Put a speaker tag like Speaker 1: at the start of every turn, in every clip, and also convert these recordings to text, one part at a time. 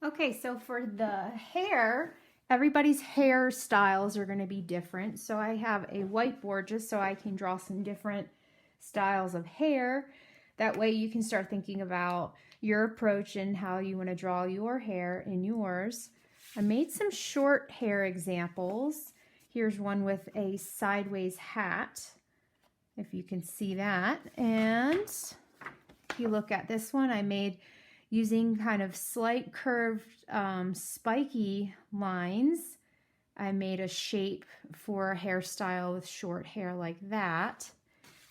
Speaker 1: Okay, so for the hair, everybody's hairstyles are going to be different. So I have a whiteboard just so I can draw some different styles of hair. That way you can start thinking about your approach and how you want to draw your hair in yours. I made some short hair examples. Here's one with a sideways hat, if you can see that. And if you look at this one, I made using kind of slight curved spiky lines. I made a shape for a hairstyle with short hair like that.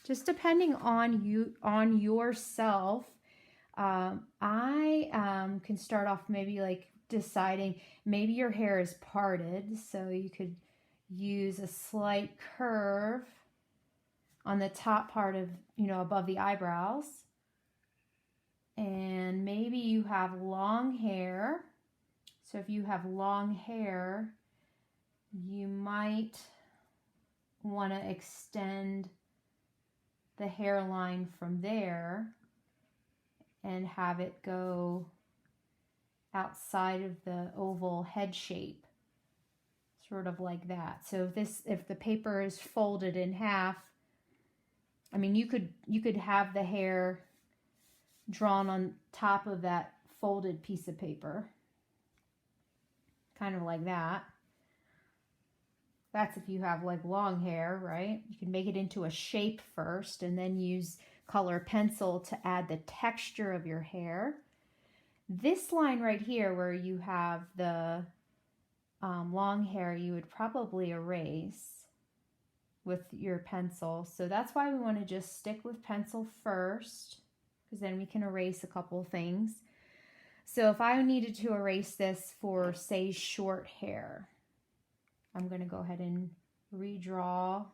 Speaker 1: Just depending on yourself, I can start off maybe like deciding maybe your hair is parted, so you could use a slight curve on the top part of, above the eyebrows. And maybe you have long hair. So if you have long hair, you might want to extend the hairline from there and have it go outside of the oval head shape, sort of like that. So if the paper is folded in half, I mean, you could have the hair drawn on top of that folded piece of paper, kind of like that. That's if you have like long hair, right? You can make it into a shape first and then use color pencil to add the texture of your hair. This line right here where you have the long hair, you would probably erase with your pencil. So that's why we want to just stick with pencil first, because then we can erase a couple things. So if I needed to erase this for, say, short hair, I'm going to go ahead and redraw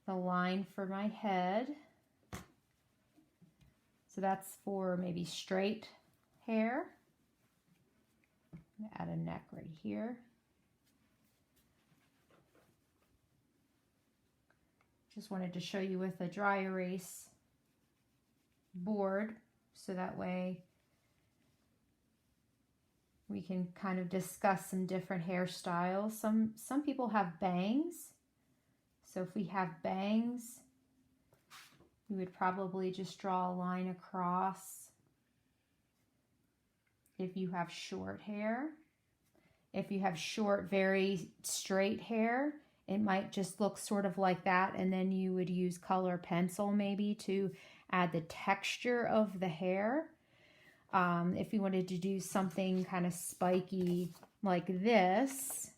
Speaker 1: the line for my head. So that's for maybe straight hair. I'm going to add a neck right here. Just wanted to show you with a dry erase board, so that way we can kind of discuss some different hairstyles. Some people have bangs, so if we have bangs, we would probably just draw a line across. If you have short hair, if you have short, very straight hair, it might just look sort of like that, and then you would use color pencil maybe to add the texture of the hair. If you wanted to do something kind of spiky like this,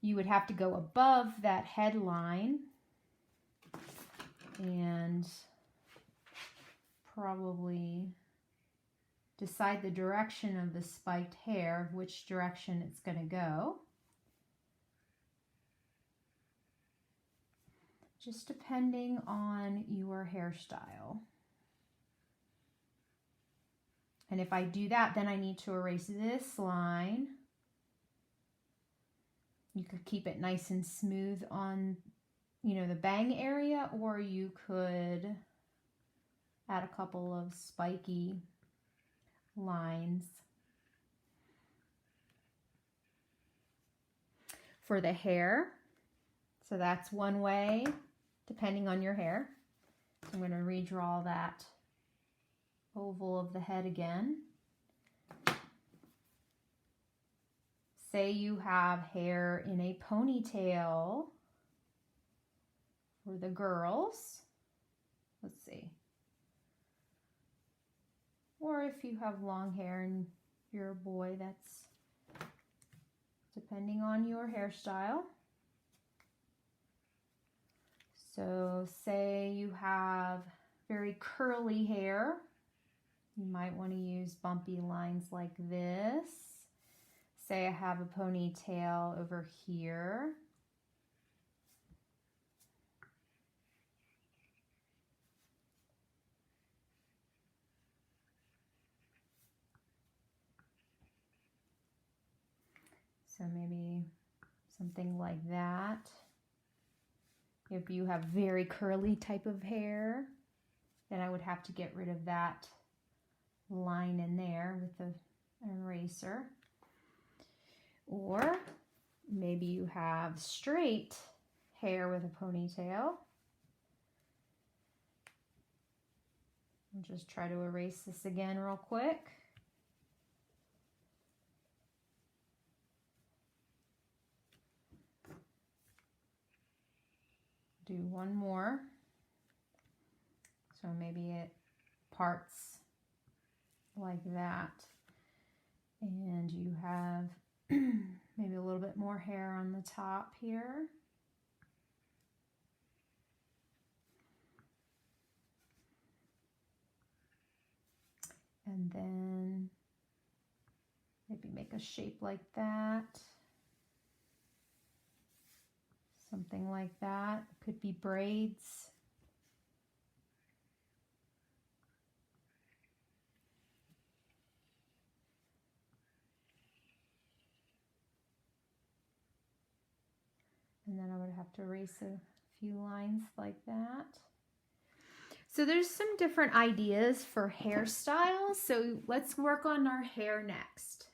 Speaker 1: you would have to go above that headline and probably decide the direction of the spiked hair, which direction it's going to go. Just depending on your hairstyle. And if I do that, then I need to erase this line. You could keep it nice and smooth on, the bang area, or you could add a couple of spiky lines. For the hair, so that's one way, depending on your hair. I'm going to redraw that oval of the head again. Say you have hair in a ponytail for the girls. Let's see. Or if you have long hair and you're a boy, that's depending on your hairstyle. So say you have very curly hair. You might want to use bumpy lines like this. Say I have a ponytail over here. So maybe something like that. If you have very curly type of hair, then I would have to get rid of that line in there with the eraser. Or maybe you have straight hair with a ponytail. I'll just try to erase this again real quick. Do one more. So maybe it parts like that. And you have maybe a little bit more hair on the top here. And then maybe make a shape like that. Something like that. Could be braids. And then I would have to erase a few lines like that. So there's some different ideas for hairstyles. So let's work on our hair next.